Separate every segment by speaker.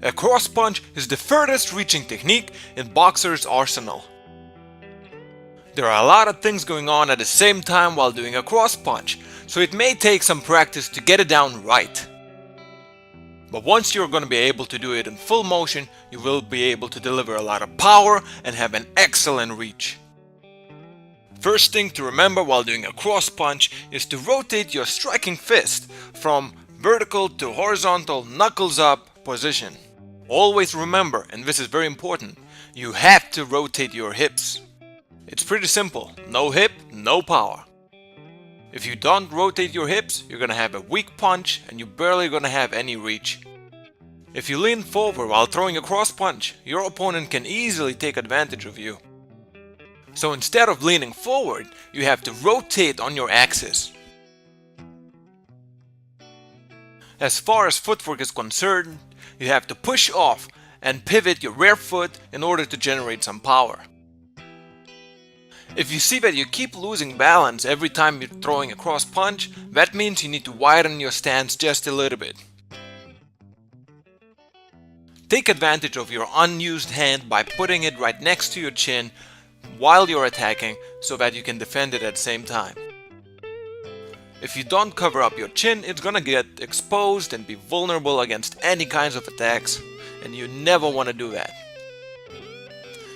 Speaker 1: A cross punch is the furthest reaching technique in boxers' arsenal. There are a lot of things going on at the same time while doing a cross punch, so it may take some practice to get it down right. But once you're going to be able to do it in full motion, you will be able to deliver a lot of power and have an excellent reach. First thing to remember while doing a cross punch is to rotate your striking fist from vertical to horizontal knuckles up position. Always remember, and this is very important, you have to rotate your hips. It's pretty simple, no hip, no power. If you don't rotate your hips, you're gonna have a weak punch and you're barely gonna have any reach. If you lean forward while throwing a cross punch, your opponent can easily take advantage of you. So instead of leaning forward, you have to rotate on your axis. As far as footwork is concerned, you have to push off and pivot your rear foot in order to generate some power. If you see that you keep losing balance every time you're throwing a cross punch, that means you need to widen your stance just a little bit. Take advantage of your unused hand by putting it right next to your chin while you're attacking so that you can defend it at the same time. If you don't cover up your chin, it's gonna get exposed and be vulnerable against any kinds of attacks, and you never want to do that.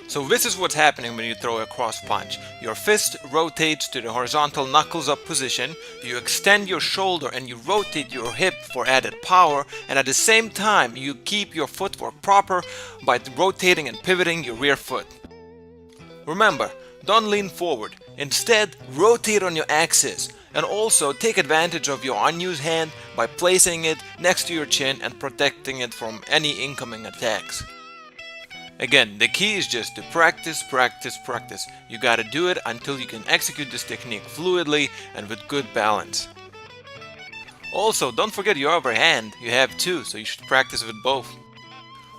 Speaker 1: So this is what's happening when you throw a cross punch. Your fist rotates to the horizontal knuckles up position, you extend your shoulder and you rotate your hip for added power, and at the same time you keep your footwork proper by rotating and pivoting your rear foot. Remember, don't lean forward. Instead, rotate on your axis, and also take advantage of your unused hand by placing it next to your chin and protecting it from any incoming attacks. Again, the key is just to practice, practice, practice. You gotta do it until you can execute this technique fluidly and with good balance. Also, don't forget your other hand. You have two, so you should practice with both.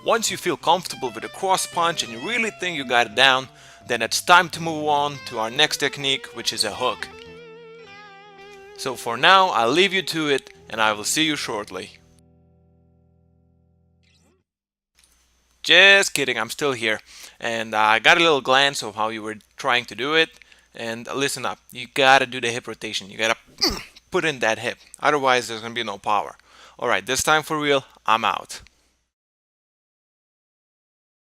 Speaker 1: Once you feel comfortable with a cross punch and you really think you got it down, then it's time to move on to our next technique, which is a hook. So for now, I'll leave you to it and I will see you shortly. Just kidding, I'm still here. And I got a little glance of how you were trying to do it. And listen up, you gotta do the hip rotation. You gotta put in that hip. Otherwise, there's gonna be no power. Alright, this time for real, I'm out.